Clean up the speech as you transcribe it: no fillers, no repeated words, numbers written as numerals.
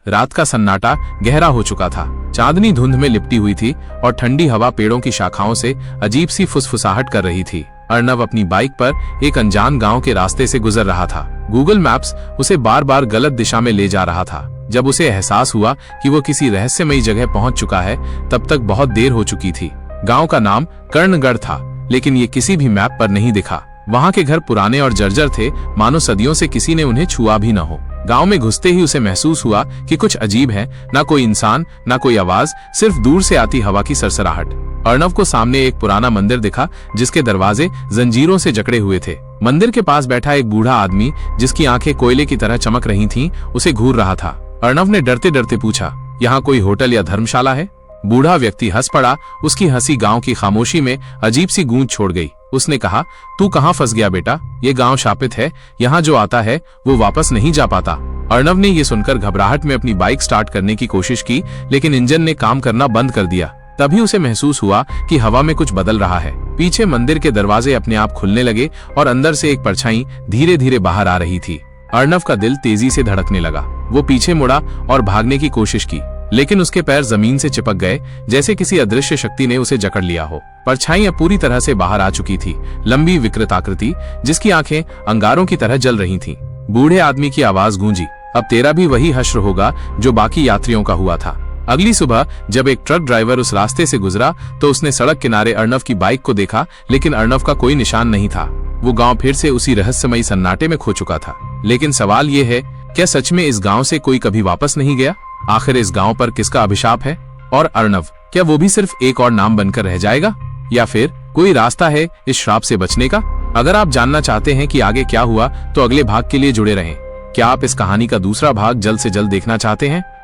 रात का सन्नाटा गहरा हो चुका था। चांदनी धुंध में लिपटी हुई थी और ठंडी हवा पेड़ों की शाखाओं से अजीब सी फुसफुसाहट कर रही थी। अर्नव अपनी बाइक पर एक अनजान गांव के रास्ते से गुजर रहा था। गूगल मैप्स उसे बार बार गलत दिशा में ले जा रहा था। जब उसे एहसास हुआ कि वो किसी रहस्यमयी जगह पहुंच चुका है, तब तक बहुत देर हो चुकी थी। गांव का नाम कर्णगढ़ था, लेकिन ये किसी भी मैप पर नहीं दिखा। वहां के घर पुराने और जर्जर थे, मानो सदियों से किसी ने उन्हें छुआ भी न हो। गांव में घुसते ही उसे महसूस हुआ कि कुछ अजीब है। ना कोई इंसान, ना कोई आवाज, सिर्फ दूर से आती हवा की सरसराहट। अर्नव को सामने एक पुराना मंदिर दिखा, जिसके दरवाजे जंजीरों से जकड़े हुए थे। मंदिर के पास बैठा एक बूढ़ा आदमी, जिसकी आंखें कोयले की तरह चमक रही थीं, उसे घूर रहा था। अर्नव ने डरते डरते पूछा, यहाँ कोई होटल या धर्मशाला है? बूढ़ा व्यक्ति हंस पड़ा। उसकी हंसी गांव की खामोशी में अजीब सी गूंज छोड़ गई। उसने कहा, तू कहाँ फंस गया बेटा? ये गांव शापित है, यहाँ जो आता है वो वापस नहीं जा पाता। अर्नव ने ये सुनकर घबराहट में अपनी बाइक स्टार्ट करने की कोशिश की, लेकिन इंजन ने काम करना बंद कर दिया। तभी उसे महसूस हुआ कि हवा में कुछ बदल रहा है। पीछे मंदिर के दरवाजे अपने आप खुलने लगे और अंदर से एक परछाई धीरे धीरे बाहर आ रही थी। अर्नव का दिल तेजी से धड़कने लगा। वो पीछे मुड़ा और भागने की कोशिश की, लेकिन उसके पैर जमीन से चिपक गए, जैसे किसी अदृश्य शक्ति ने उसे जकड़ लिया हो। परछाई अब पूरी तरह से बाहर आ चुकी थी, लंबी विकृत आकृति, जिसकी आंखें अंगारों की तरह जल रही थीं। बूढ़े आदमी की आवाज गूंजी, अब तेरा भी वही हश्र होगा जो बाकी यात्रियों का हुआ था। अगली सुबह जब एक ट्रक ड्राइवर उस रास्ते से गुजरा, तो उसने सड़क किनारे अर्नव की बाइक को देखा, लेकिन अर्नव का कोई निशान नहीं था। वो गांव फिर से उसी रहस्यमयी सन्नाटे में खो चुका था। लेकिन सवाल ये है, क्या सच में इस गांव से कोई कभी वापस नहीं गया? आखिर इस गांव पर किसका अभिशाप है? और अर्नव, क्या वो भी सिर्फ एक और नाम बनकर रह जाएगा, या फिर कोई रास्ता है इस श्राप से बचने का? अगर आप जानना चाहते हैं कि आगे क्या हुआ, तो अगले भाग के लिए जुड़े रहें। क्या आप इस कहानी का दूसरा भाग जल्द से जल्द देखना चाहते हैं?